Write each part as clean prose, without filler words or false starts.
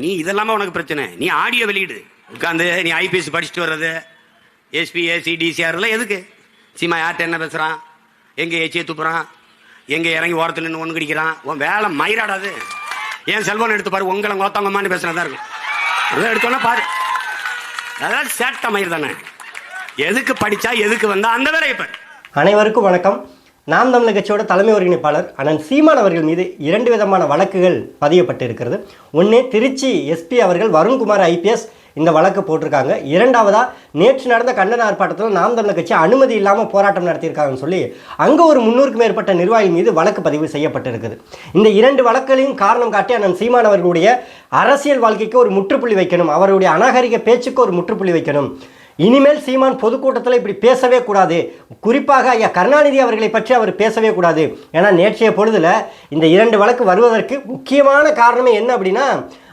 நீ இதெல்லாம உனக்கு பிரச்சனை. நீ ஆடியோ வெளியிடு, உட்காந்து நீ ஐபிஎஸ் படிச்சுட்டு வர்றது, எஸ்பி ஏசி டிசிஆர் எல்லாம் எதுக்கு? சீமா யார்கிட்ட என்ன பேசுறான், எங்க ஏச்சியை துப்புறான், எங்க இறங்கி ஓரத்தில் நின்று ஒன்று கடிக்கிறான், உன் வேலை மயிராடாது. ஏன் செல்போன் எடுத்து பாரு, உங்களை கோத்தவங்கம்மான்னு பேசுனதா இருக்கும். அதான் எடுத்தோன்னா பாரு, அதான் சேட்ட மயிர் தானே. எதுக்கு படிச்சா எதுக்கு வந்தா அந்த வேலையை பாரு. அனைவருக்கும் வணக்கம். நாம் தமிழர் கட்சியோட தலைமை ஒருங்கிணைப்பாளர் அண்ணன் சீமான் அவர்கள் மீது 2 விதமான வழக்குகள் பதியப்பட்டு இருக்கிறது. ஒன்று, திருச்சி எஸ்பி அவர்கள் வருண்குமார் ஐபிஎஸ் இந்த வழக்கு போட்டிருக்காங்க. இரண்டாவதா, நேற்று நடந்த கண்டன ஆர்ப்பாட்டத்தில் நாம் தமிழர் கட்சி அனுமதி இல்லாமல் போராட்டம் நடத்தியிருக்காங்கன்னு சொல்லி அங்கே ஒரு 300க்கும் மேற்பட்ட நிர்வாகிகள் மீது வழக்கு பதிவு செய்யப்பட்டிருக்குது. இந்த 2 வழக்குகளையும் காரணம் காட்டி அண்ணன் சீமான் அவர்களுடைய அரசியல் வாழ்க்கைக்கு ஒரு முற்றுப்புள்ளி வைக்கணும், அவருடைய அநாகரிக பேச்சுக்கு ஒரு முற்றுப்புள்ளி வைக்கணும். இனிமேல் சீமான் பொதுக்கூட்டத்தில் இப்படி பேசவே கூடாது, குறிப்பாக ஐயா கருணாநிதி அவர்களை பற்றி அவர் பேசவே கூடாது. ஏன்னா நேற்றைய பொழுதில் இந்த 2 வழக்கு வருவதற்கு முக்கியமான காரணமே என்ன அப்படின்னா,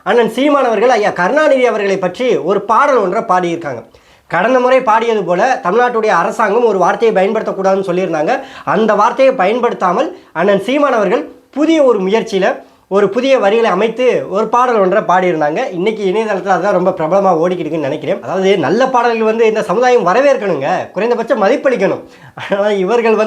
அண்ணன் சீமான் அவர்கள் ஐயா கருணாநிதி அவர்களை பற்றி ஒரு பாடல் ஒன்றை பாடியிருக்காங்க. கடந்த முறை பாடியது போல தமிழ்நாட்டுடைய அரசாங்கம் ஒரு வார்த்தையை பயன்படுத்தக்கூடாதுன்னு சொல்லியிருந்தாங்க. அந்த வார்த்தையை பயன்படுத்தாமல் அண்ணன் சீமான் அவர்கள் புதிய ஒரு முயற்சியில் ஒரு புதிய வரிகளை அமைத்து ஒரு பாடல் ஒன்றை பாடியிருந்தாங்க. இன்றைக்கி இணையதளத்தில் அதுதான் ரொம்ப பிரபலமாக ஓடிக்கிட்டுன்னு நினைக்கிறேன். அதாவது நல்ல பாடல்கள் இந்த சமுதாயம் வரவேற்கணுங்க, குறைந்தபட்சம் மதிப்பளிக்கணும். ஆனால் இவர்கள்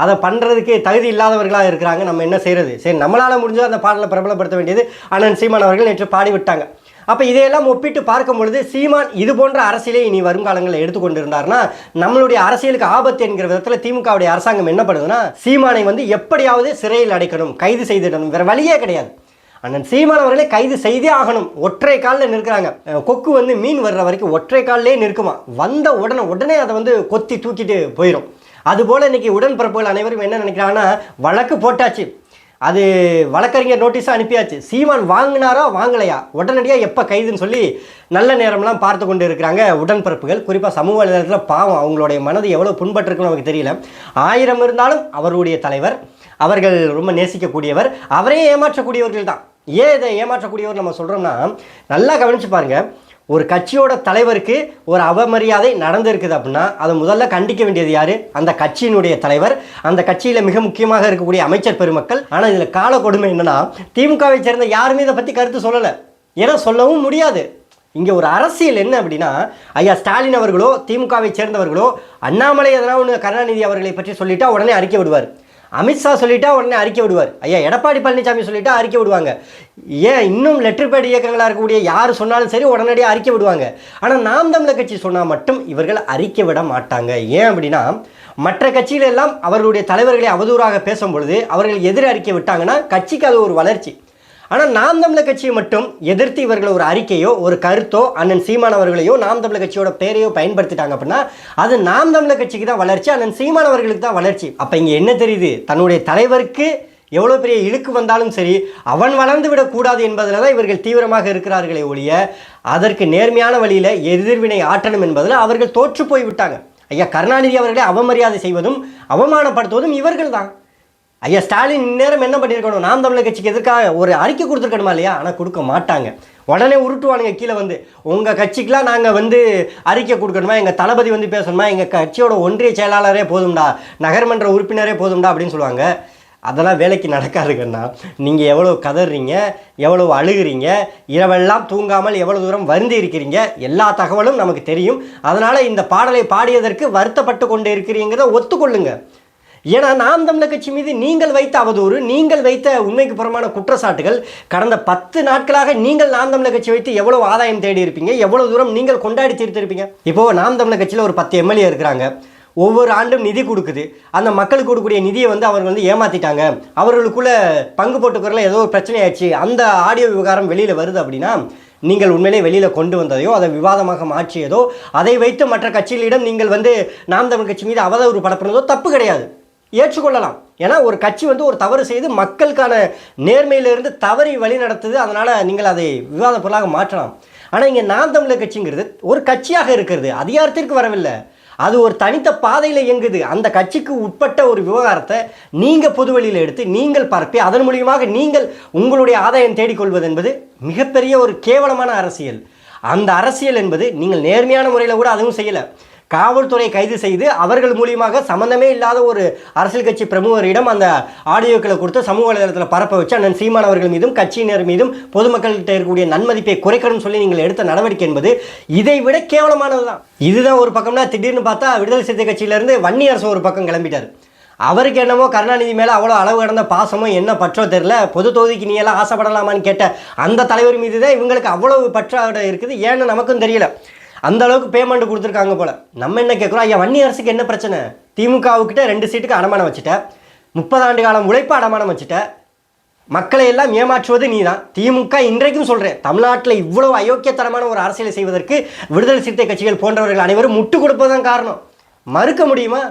அதை பண்ணுறதுக்கு தகுதி இல்லாதவர்களாக இருக்கிறாங்க. நம்ம என்ன செய்கிறது? சரி, நம்மளால் முடிஞ்சது அந்த பாடலை பிரபலப்படுத்த வேண்டியது அண்ணன் சீமான் அவர்கள் நேற்று பாடிவிட்டாங்க. அப்போ இதையெல்லாம் ஒப்பிட்டு பார்க்கும் பொழுது சீமான் இது போன்ற அரசியலை இனி வருங்காலங்களில் எடுத்துக்கொண்டு இருந்தார்னா நம்மளுடைய அரசியலுக்கு ஆபத்து என்கிற விதத்தில் திமுகவுடைய அரசாங்கம் என்ன பண்ணுதுன்னா, சீமானை எப்படியாவது சிறையில் அடைக்கணும், கைது செய்திடணும், வேறு வழியே கிடையாது. அண்ணன் சீமான் அவர்களே கைது செய்தே ஆகணும். ஒற்றை காலில் நிற்கிறாங்க. கொக்கு மீன் வர்ற வரைக்கும் ஒற்றை காலிலே நிற்குமா, வந்த உடனே அதை கொத்தி தூக்கிட்டு போயிடும். அதுபோல் இன்றைக்கி உடன்பிறப்புகள் அனைவரும் என்ன நினைக்கிறாங்கன்னா, வழக்கு போட்டாச்சு, அது வழக்கறிஞர் நோட்டீஸாக அனுப்பியாச்சு, சீமான் வாங்கினாரா வாங்கலையா, உடனடியாக எப்போ கைதுன்னு சொல்லி நல்ல நேரம்லாம் பார்த்து கொண்டு இருக்கிறாங்க உடன்பிறப்புகள். குறிப்பாக சமூக வலைதளத்தில் பாவம், அவங்களுடைய மனது எவ்வளோ புண்பட்டிருக்குன்னு நமக்கு தெரியல. 1000 இருந்தாலும் அவருடைய தலைவர், அவர்கள் ரொம்ப நேசிக்கக்கூடியவர், அவரே ஏமாற்றக்கூடியவர்கள் தான். ஏன் இதை ஏமாற்றக்கூடியவர் நம்ம சொல்கிறோம்னா, நல்லா கவனித்து பாருங்கள். ஒரு கட்சியோட தலைவருக்கு ஒரு அவமரியாதை நடந்திருக்குது அப்படின்னா அதை முதல்ல கண்டிக்க வேண்டியது யார்? அந்த கட்சியினுடைய தலைவர், அந்த கட்சியில் மிக முக்கியமாக இருக்கக்கூடிய அமைச்சர் பெருமக்கள். ஆனால் இதில் கால கொடுமை என்னன்னா, திமுகவை சேர்ந்த யாருமே இதை பற்றி கருத்து சொல்லலை. ஏன்னா சொல்லவும் முடியாது. இங்கே ஒரு அரசியல் என்ன அப்படின்னா, ஐயா ஸ்டாலின் அவர்களோ திமுகவை சேர்ந்தவர்களோ அண்ணாமலை எதனா ஒன்று கருணாநிதி அவர்களை பற்றி சொல்லிட்டா உடனே அறிக்கை விடுவார். அமித்ஷா சொல்லிட்டா உடனே அறிக்கை விடுவார். ஐயா எடப்பாடி பழனிசாமி சொல்லிட்டா அறிக்கை விடுவாங்க. ஏன் இன்னும் லெட்டர் பேட் இயக்கங்களாக இருக்கக்கூடிய யார் சொன்னாலும் சரி உடனடியாக அறிக்கை விடுவாங்க. ஆனால் நாம் தமிழர் கட்சி சொன்னால் மட்டும் இவர்கள் அறிக்கை விட மாட்டாங்க. ஏன் அப்படின்னா, மற்ற கட்சியிலெல்லாம் அவர்களுடைய தலைவர்களை அவதூறாக பேசும் பொழுது அவர்கள் எதிர் அறிக்கை விட்டாங்கன்னா கட்சிக்கு அது ஒரு வளர்ச்சி. ஆனால் நாம் தமிழர் கட்சியை மட்டும் எதிர்த்து இவர்கள் ஒரு அறிக்கையோ ஒரு கருத்தோ அண்ணன் சீமான் அவர்களையோ நாம் தமிழர் கட்சியோட பேரையோ பயன்படுத்திட்டாங்க அப்படின்னா அது நாம் தமிழர் கட்சிக்கு தான் வளர்ச்சி, அண்ணன் சீமான் அவர்களுக்கு தான் வளர்ச்சி. அப்போ இங்கே என்ன தெரியுது? தன்னுடைய தலைவருக்கு எவ்வளோ பெரிய இழுக்கு வந்தாலும் சரி அவன் வளர்ந்து விடக்கூடாது என்பதில் தான் இவர்கள் தீவிரமாக இருக்கிறார்களே ஒழிய அதற்கு நேர்மையான வழியில் எதிர்வினை ஆற்றணும் என்பதில் அவர்கள் தோற்று போய் விட்டாங்க. ஐயா கருணாநிதி அவர்களை அவமரியாதை செய்வதும் அவமானப்படுத்துவதும் இவர்கள் தான். ஐயா ஸ்டாலின் இந்நேரம் என்ன பண்ணியிருக்கணும்? நாம் தமிழர் கட்சிக்கு எதிர்க்காக ஒரு அறிக்கை கொடுத்துருக்கணுமா இல்லையா? ஆனால் கொடுக்க மாட்டாங்க. உடனே உருட்டுவானுங்க கீழே உங்கள் கட்சிக்கெலாம் நாங்கள் அறிக்கை கொடுக்கணுமா, எங்கள் தளபதி பேசணுமா, எங்கள் கட்சியோட ஒன்றிய செயலாளரே போதும்டா, நகர்மன்ற உறுப்பினரே போதும்டா அப்படின்னு சொல்லுவாங்க. அதெல்லாம் வேலைக்கு நடக்காதுங்கண்ணா. நீங்கள் எவ்வளோ கதறீங்க, எவ்வளோ அழுகிறீங்க, இரவெல்லாம் தூங்காமல் எவ்வளோ தூரம் வருந்தி இருக்கிறீங்க, எல்லா தகவலும் நமக்கு தெரியும். அதனால் இந்த பாடலை பாடியதற்கு வருத்தப்பட்டு கொண்டு இருக்கிறீங்கிறத ஒத்துக்கொள்ளுங்க. ஏன்னா நாம் தமிழர் கட்சி மீது நீங்கள் வைத்த அவதூறு, நீங்கள் வைத்த உண்மைக்கு புறமான குற்றச்சாட்டுகள், கடந்த 10 நாட்களாக நீங்கள் நாம் தமிழர் கட்சி வைத்து எவ்வளோ ஆதாயம் தேடி இருப்பீங்க, எவ்வளோ தூரம் நீங்கள் கொண்டாடி தீர்த்திருப்பீங்க. இப்போது நாம் தமிழர் கட்சியில் ஒரு 10 எம்எல்ஏ இருக்கிறாங்க. ஒவ்வொரு ஆண்டும் நிதி கொடுக்குது. அந்த மக்களுக்கு கொடுக்கக்கூடிய நிதியை அவங்க ஏமாற்றிட்டாங்க, அவர்களுக்குள்ள பங்கு போட்டுக்கிறதுல ஏதோ ஒரு பிரச்சனை ஆயிடுச்சு, அந்த ஆடியோ விவகாரம் வெளியில் வருது அப்படின்னா நீங்கள் உண்மையிலே வெளியில் கொண்டு வந்ததையோ அதை விவாதமாக மாற்றியதோ அதை வைத்து மற்ற கட்சிகளிடம் நீங்கள் நாம் தமிழர் கட்சி மீது அவதூறு பரப்புனதோ தப்பு கிடையாது, ஏற்றுக்கொள்ளலாம். ஏன்னா ஒரு கட்சி ஒரு தவறு செய்து மக்களுக்கான நேர்மையிலிருந்து தவறி வழி நடத்துது, அதனால் நீங்கள் அதை விவாத பொருளாக மாற்றலாம். ஆனால் இங்கே நாம் தமிழர் கட்சிங்கிறது ஒரு கட்சியாக இருக்கிறது, அதிகாரத்திற்கு வரவில்லை, அது ஒரு தனித்த பாதையில் இயங்குது. அந்த கட்சிக்கு உட்பட்ட ஒரு விவகாரத்தை நீங்கள் பொதுவெளியில் எடுத்து நீங்கள் பரப்பி அதன் மூலியமாக நீங்கள் உங்களுடைய ஆதாயம் தேடிக்கொள்வது என்பது மிகப்பெரிய ஒரு கேவலமான அரசியல். அந்த அரசியல் என்பது நீங்கள் நேர்மையான முறையில் கூட அதுவும் செய்யலை. காவல்துறை கைது செய்து அவர்கள் மூலியமாக சம்பந்தமே இல்லாத ஒரு அரசியல் கட்சி பிரமுகரிடம் அந்த ஆடியோக்களை கொடுத்து சமூக வலைதளத்தில் பரப்ப வச்சு அண்ணன் சீமான் அவர்கள் மீதும் கட்சியினர் மீதும் பொதுமக்கள்கிட்ட இருக்கக்கூடிய நன்மதிப்பை குறைக்கணும்னு சொல்லி நீங்கள் எடுத்த நடவடிக்கை என்பது இதை விட கேவலமானதுதான். இதுதான் ஒரு பக்கம்னா, திடீர்னு பார்த்தா விடுதலை சிறுத்தை கட்சியிலிருந்து வன்னியரசு ஒரு பக்கம் கிளம்பிட்டார். அவருக்கு என்னமோ கருணாநிதி மேலே அவ்வளோ அளவு கடந்த பாசமோ என்ன பற்றோ தெரியல. பொது தொகுதிக்கு நீ எல்லாம் ஆசைப்படலாமான்னு கேட்ட அந்த தலைவர் மீது தான் இவங்களுக்கு அவ்வளவு பற்றாட இருக்குது. ஏன்னு நமக்கும் தெரியல. அந்த அளவுக்கு பேமெண்ட் கொடுத்துருக்காங்க போல. நம்ம என்ன கேட்குறோம், ஐயா வன்னியரசுக்கு என்ன பிரச்சனை? திமுகவுக்கிட்ட 2 சீட்டுக்கு அடமானம் வச்சுட்ட, 30 ஆண்டு காலம் உழைப்பு அடமானம் வச்சுட்ட, மக்களை எல்லாம் ஏமாற்றுவது நீ தான். திமுக இன்றைக்கும் சொல்கிறேன், தமிழ்நாட்டில் இவ்வளவு அயோக்கியத்தனமான ஒரு அரசியலை செய்வதற்கு விடுதலை சிறுத்தை கட்சிகள் போன்றவர்கள் அனைவரும் முட்டு கொடுப்பதுதான் காரணம். மறுக்க முடியுமா?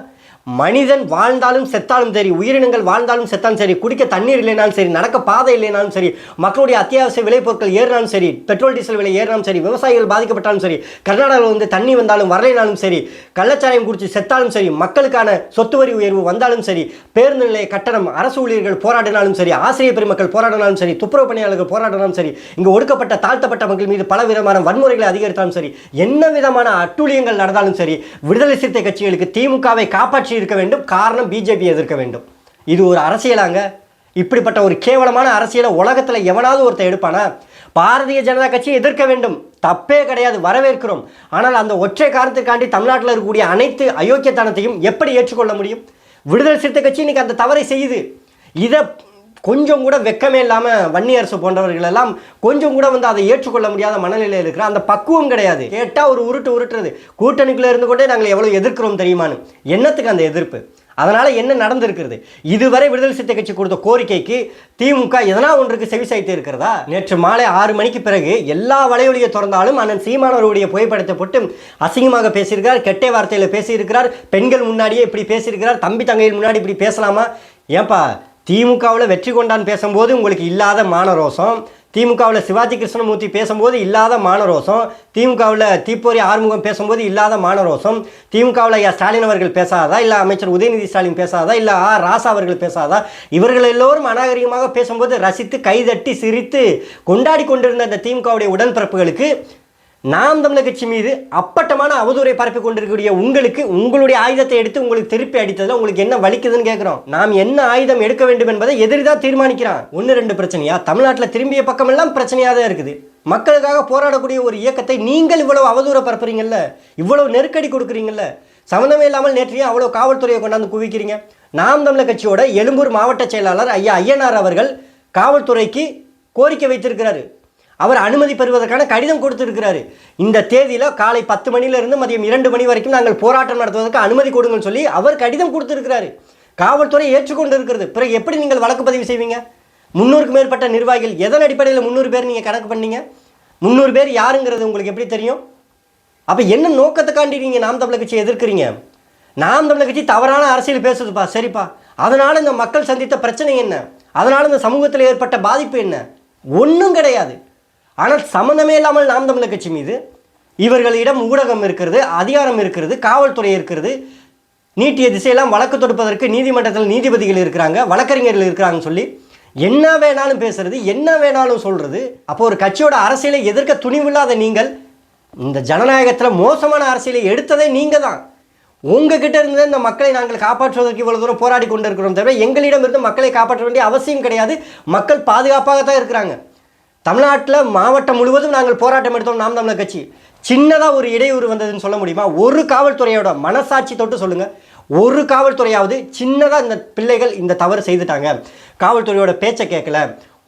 மனிதன் வாழ்ந்தாலும் செத்தாலும் சரி, உயிரினங்கள் வாழ்ந்தாலும் செத்தாலும் சரி, குடிக்க தண்ணீர் இல்லைனாலும் சரி, நடக்க பாதை இல்லைனாலும் சரி, மக்களுடைய அத்தியாவசிய விளைபொருட்கள் ஏறினாலும் சரி, பெட்ரோல் டீசல் விலை ஏறினாலும் சரி, விவசாயிகள் பாதிக்கப்பட்டாலும் சரி, கர்நாடகாவில் வந்து தண்ணி வந்தாலும் வரலைனாலும் சரி, கள்ளச்சாராயம் குடிச்சு செத்தாலும் சரி, மக்களுக்கான சொத்து வரி உயர்வு வந்தாலும் சரி, பேருந்து நிலைய கட்டணம், அரசு ஊழியர்கள் போராடினாலும் சரி, ஆசிரியர் பெருமக்கள் போராடினாலும் சரி, துப்புரவு பணியாளர்கள் போராடினாலும் சரி, இங்கு ஒடுக்கப்பட்ட தாழ்த்தப்பட்ட மக்கள் மீது பல விதமான வன்முறைகளை அதிகரித்தாலும் சரி, என்ன விதமான அட்டூழியங்கள் நடந்தாலும் சரி, விடுதலை சிறுத்தை கட்சிகளுக்கு திமுகவை காப்பாற்றி இருக்க வேண்டும். காரணம் பிஜேபி எதிர்க்க வேண்டும். இது ஒரு அரசியலாங்க? இப்படிப்பட்ட ஒரு கேவலமான அரசியலை உலகத்தில் எவனாவது ஒருத்தர் எடுப்பானா? பாரதிய ஜனதா கட்சி எதிர்க்க வேண்டும், தப்பே கிடையாது, வரவேற்கிறோம். ஆனால் அந்த ஒற்றை காரணத்திற்காண்டி தமிழ்நாட்டில் இருக்கக்கூடிய அனைத்து அயோக்கியத்தனத்தையும் எப்படி ஏற்றுக்கொள்ள முடியும்? விடுதலை சிறுத்தை கட்சி இன்னைக்கு அந்த தவறை செய்யுது. இதை கொஞ்சம் கூட வெக்கமே இல்லாமல் வன்னியரசு போன்றவர்கள் எல்லாம் கொஞ்சம் கூட வந்து அதை ஏற்றுக்கொள்ள முடியாத மனநிலையில் இருக்கிற அந்த பக்குவம் கிடையாது. கேட்டால் ஒரு உருட்டுறது, கூட்டணிக்குள்ளே இருந்து கொண்டே நாங்கள் எவ்வளோ எதிர்க்கிறோம் தெரியுமான்னு. என்னத்துக்கு அந்த எதிர்ப்பு? அதனால் என்ன நடந்திருக்கிறது? இதுவரை விடுதலை சிறுத்தை கட்சி கொடுத்த கோரிக்கைக்கு திமுக எதனா ஒன்றுக்கு செவிசாய்த்து இருக்கிறதா? நேற்று மாலை 6 மணிக்கு பிறகு எல்லா வலையொலியை திறந்தாலும் அண்ணன் சீமானவருடைய புகைப்படத்தை போட்டு அசிங்கமாக பேசியிருக்கிறார், கெட்ட வார்த்தையில் பேசியிருக்கிறார், பெண்கள் முன்னாடியே இப்படி பேசியிருக்கிறார், தம்பி தங்கையில் முன்னாடி இப்படி பேசலாமா? ஏன்பா, திமுகவில் வெற்றி கொண்டான் பேசும்போது உங்களுக்கு இல்லாத மானரோசம், திமுகவில் சிவாஜி கிருஷ்ணமூர்த்தி பேசும்போது இல்லாத மானரோசம், திமுகவில் தீப்பொறி ஆறுமுகம் பேசும்போது இல்லாத மானரோசம், திமுகவில் ஐயா ஸ்டாலின் அவர்கள் பேசாதா, இல்லை அமைச்சர் உதயநிதி ஸ்டாலின் பேசாதா, இல்லை ராசா அவர்கள் பேசாதா? இவர்கள் எல்லோரும் அநாகரிகமாக பேசும்போது ரசித்து கைதட்டி சிரித்து கொண்டாடி கொண்டிருந்த அந்த திமுகவுடைய உடன்பிறப்புகளுக்கு நாம் தமிழர் கட்சி மீது அப்பட்டமான அவதூறை பரப்பி கொண்டிருக்கக்கூடிய உங்களுக்கு உங்களுடைய ஆயுதத்தை எடுத்து உங்களுக்கு திருப்பி அடித்ததில் உங்களுக்கு என்ன வலிக்குதுன்னு கேட்குறோம். நாம் என்ன ஆயுதம் எடுக்க வேண்டும் என்பதை எதிரிதான் தீர்மானிக்கிறான். 1-2 பிரச்சனையா? தமிழ்நாட்டில் திரும்பிய பக்கமெல்லாம் பிரச்சனையாக தான் இருக்குது. மக்களுக்காக போராடக்கூடிய ஒரு இயக்கத்தை நீங்கள் இவ்வளவு அவதூறை பரப்புறீங்கல்ல, இவ்வளவு நெருக்கடி கொடுக்குறீங்கல்ல, சம்மந்தமே இல்லாமல் நேற்றையும் அவ்வளோ காவல்துறையை கொண்டாந்து குவிக்கிறீங்க. நாம் தமிழர் கட்சியோட எழும்பூர் மாவட்ட செயலாளர் ஐயா ஐயனார் அவர்கள் காவல்துறைக்கு கோரிக்கை வைத்திருக்கிறாரு. அவர் அனுமதி பெறுவதற்கான கடிதம் கொடுத்திருக்கிறாரு. இந்த தேதியில் காலை 10 மணியிலிருந்து மதியம் 2 மணி வரைக்கும் நாங்கள் போராட்டம் நடத்துவதற்கு அனுமதி கொடுங்கன்னு சொல்லி அவர் கடிதம் கொடுத்திருக்கிறாரு. காவல்துறை ஏற்றுக்கொண்டு இருக்கிறது. பிறகு எப்படி நீங்கள் வழக்கு பதிவு செய்வீங்க? 300க்கு மேற்பட்ட நிர்வாகிகள், எதன் அடிப்படையில் 300 பேர் நீங்கள் கணக்கு பண்ணீங்க? 300 பேர் யாருங்கிறது உங்களுக்கு எப்படி தெரியும்? அப்போ என்ன நோக்கத்துக்காண்டி நீங்கள் நாம் தமிழர் கட்சியை எதிர்க்கிறீங்க? நாம் தமிழர் கட்சி தவறான அரசியல் பேசுதுப்பா, சரிப்பா. அதனால் இந்த மக்கள் சந்தித்த பிரச்சனை என்ன? அதனால் இந்த சமூகத்தில் ஏற்பட்ட பாதிப்பு என்ன? ஒன்றும் கிடையாது. ஆனால் சம்மந்தமே இல்லாமல் நாம் தமிழர் கட்சி மீது இவர்களிடம் ஊடகம் இருக்கிறது, அதிகாரம் இருக்கிறது, காவல்துறை இருக்கிறது, நீட்டிய திசையெல்லாம் வழக்கு தொடுப்பதற்கு நீதிமன்றத்தில் நீதிபதிகள் இருக்கிறாங்க, வழக்கறிஞர்கள் இருக்கிறாங்கன்னு சொல்லி என்ன வேணாலும் பேசுறது, என்ன வேணாலும் சொல்றது. அப்போ ஒரு கட்சியோட அரசியலை எதிர்க்க துணிவில்லாத நீங்கள் இந்த ஜனநாயகத்தில் மோசமான அரசியலை எடுத்ததே நீங்கள் தான். உங்ககிட்ட இருந்து இந்த மக்களை நாங்கள் காப்பாற்றுவதற்கு இவ்வளவு தூரம் போராடி கொண்டு இருக்கிறோம் தவிர எங்களிடம் இருந்து மக்களை காப்பாற்ற வேண்டிய அவசியம் கிடையாது. மக்கள் பாதுகாப்பாக தான் இருக்கிறாங்க. தமிழ்நாட்டில் மாவட்டம் முழுவதும் நாங்கள் போராட்டம் எடுத்தோம். நாம் தமிழர் கட்சி சின்னதாக ஒரு இடையூறு வந்ததுன்னு சொல்ல முடியுமா? ஒரு காவல்துறையோட மனசாட்சி தொட்டு சொல்லுங்கள், ஒரு காவல்துறையாவது சின்னதாக இந்த பிள்ளைகள் இந்த தவறு செய்துட்டாங்க, காவல்துறையோட பேச்சை கேட்கல,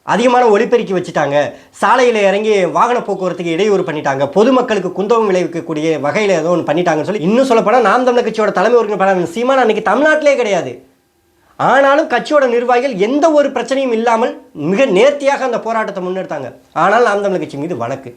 அதிகமான ஒலிபெருக்கி வச்சுட்டாங்க, சாலையில் இறங்கி வாகன போக்குவரத்துக்கு இடையூறு பண்ணிட்டாங்க, பொதுமக்களுக்கு குந்தகம் விளைவிக்கக்கூடிய வகையில் ஏதோ ஒன்று பண்ணிட்டாங்கன்னு சொல்லி இன்னும் சொல்லப்போனால் நாம் தமிழர் கட்சியோட தலைமை ஒருங்கிணைப்பாளர் சீமான் அன்னைக்கு தமிழ்நாட்டிலே கிடையாது. ஆனாலும் கட்சியோட நிர்வாகிகள் எந்த ஒரு பிரச்சனையும் இல்லாமல் மிக நேர்த்தியாக அந்த போராட்டத்தை முன்னெடுத்தாங்க. ஆனால் நாம் தமிழர் கட்சி மீது வழக்கு.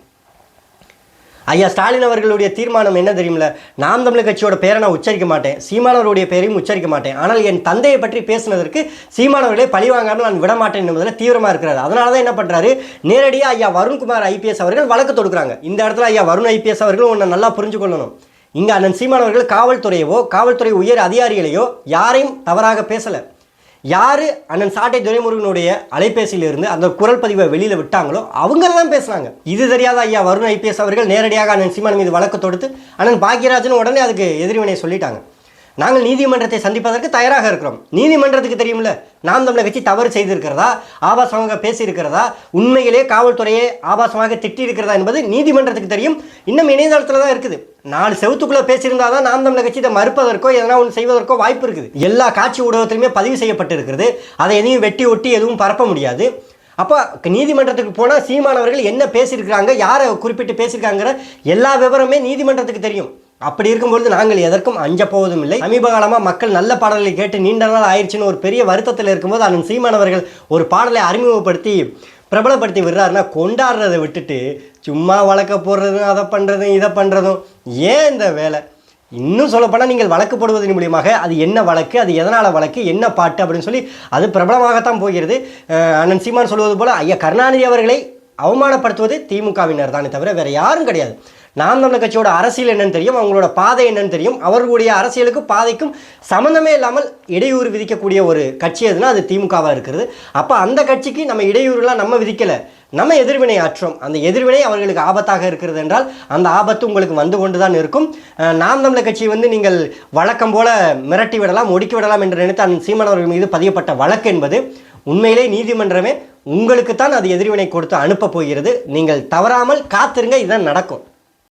ஐயா ஸ்டாலின் அவர்களுடைய தீர்மானம் என்ன தெரியுமில்ல? நாம் தமிழர் கட்சியோட பேரை நான் உச்சரிக்க மாட்டேன், சீமானவருடைய பெயரையும் உச்சரிக்க மாட்டேன், ஆனால் என் தந்தையை பற்றி பேசினதற்கு சீமானவர்களை பழிவாங்காமல் நான் விடமாட்டேன் என்பதில் தீவிரமாக இருக்கிறார். அதனால தான் என்ன பண்ணுறாரு, நேரடியாக ஐயா வருண்குமார் ஐபிஎஸ் அவர்கள் வழக்கு தொடுக்கிறாங்க. இந்த இடத்துல ஐயா வருண் ஐபிஎஸ் அவர்கள் ஒன்று நல்லா புரிஞ்சு கொள்ளணும். இங்கே அண்ணன் சீமானவர்கள் காவல்துறையவோ காவல்துறை உயர் அதிகாரிகளையோ யாரையும் தவறாக பேசலை. யார் அண்ணன் சாட்டை துரைமுருகனுடைய அலைபேசியிலிருந்து அந்த குரல் பதிவை வெளியில் விட்டாங்களோ அவங்க தான் பேசுனாங்க. இது தெரியாத ஐயா வருண் ஐபிஎஸ் அவர்கள் நேரடியாக அண்ணன் சீமான் மீது வழக்கு தொடுத்து அண்ணன் பாக்யராஜன் உடனே அதுக்கு எதிர்வினை சொல்லிட்டாங்க. நாங்கள் நீதிமன்றத்தை சந்திப்பதற்கு தயாராக இருக்கிறோம். நீதிமன்றத்துக்கு தெரியும்ல நாம் தமிழர் கட்சி தவறு செய்திருக்கிறதா, ஆபாசமாக பேசியிருக்கிறதா, உண்மையிலே காவல்துறையை ஆபாசமாக திட்டியிருக்கிறதா என்பது நீதிமன்றத்துக்கு தெரியும். இன்னும் இணையதளத்தில் தான் இருக்குது. 4 செவத்துக்குள்ளே பேசியிருந்தால் தான் நாம் தமிழர் கட்சி இதை மறுப்பதற்கோ எதனா ஒன்று செய்வதற்கோ வாய்ப்பு இருக்குது. எல்லா காட்சி ஊடகத்திலுமே பதிவு செய்யப்பட்டிருக்கிறது. அதை எதையும் வெட்டி ஒட்டி எதுவும் பரப்ப முடியாது. அப்போ நீதிமன்றத்துக்கு போனால் சீமானவர்கள் என்ன பேசியிருக்கிறாங்க, யாரை குறிப்பிட்டு பேசியிருக்காங்கிற எல்லா விவரமே நீதிமன்றத்துக்கு தெரியும். அப்படி இருக்கும்பொழுது நாங்கள் எதற்கும் அஞ்ச போவதும் இல்லை. சமீப காலமாக மக்கள் நல்ல பாடல்களை கேட்டு நீண்ட நாள் ஆயிடுச்சுன்னு ஒரு பெரிய வருத்தத்தில் இருக்கும்போது அண்ணன் சீமானவர்கள் ஒரு பாடலை அறிமுகப்படுத்தி பிரபலப்படுத்தி விடுறாருன்னா கொண்டாடுறதை விட்டுட்டு சும்மா வழக்க போடுறதும் அதை பண்ணுறதும் இதை பண்ணுறதும் ஏன் இந்த வேலை? இன்னும் சொல்லப்போனால் நீங்கள் வழக்கு போடுவதன் மூலியமாக அது என்ன வழக்கு, அது எதனால் வழக்கு, என்ன பாட்டு அப்படின்னு சொல்லி அது பிரபலமாகத்தான் போகிறது. அண்ணன் சீமான் சொல்வது போல் ஐயா கருணாநிதி அவர்களை அவமானப்படுத்துவது திமுகவினர் தானே தவிர வேறு யாரும் கிடையாது. நாம் தமிழர் கட்சியோட அரசியல் என்னன்னு தெரியும், அவங்களோட பாதை என்னன்னு தெரியும். அவர்களுடைய அரசியலுக்கும் பாதைக்கும் சம்மந்தமே இல்லாமல் இடையூறு விதிக்கக்கூடிய ஒரு கட்சி எதுனா அது திமுகவாக இருக்கிறது. அப்போ அந்த கட்சிக்கு நம்ம இடையூறுலாம் நம்ம விதிக்கலை, நம்ம எதிர்வினை ஆற்றோம். அந்த எதிர்வினை அவர்களுக்கு ஆபத்தாக இருக்கிறது என்றால் அந்த ஆபத்து உங்களுக்கு வந்து கொண்டு தான் இருக்கும். நாம் தமிழர் கட்சி நீங்கள் வழக்கம் போல மிரட்டி விடலாம், ஒடுக்கி விடலாம் என்று நினைத்து அந்த சீமானவர்கள் மீது பதியப்பட்ட வழக்கு என்பது உண்மையிலே நீதிமன்றமே உங்களுக்குத்தான் அது எதிர்வினை கொடுத்து அனுப்ப போகிறது. நீங்கள் தவறாமல் காத்திருங்க, இதுதான் நடக்கும்.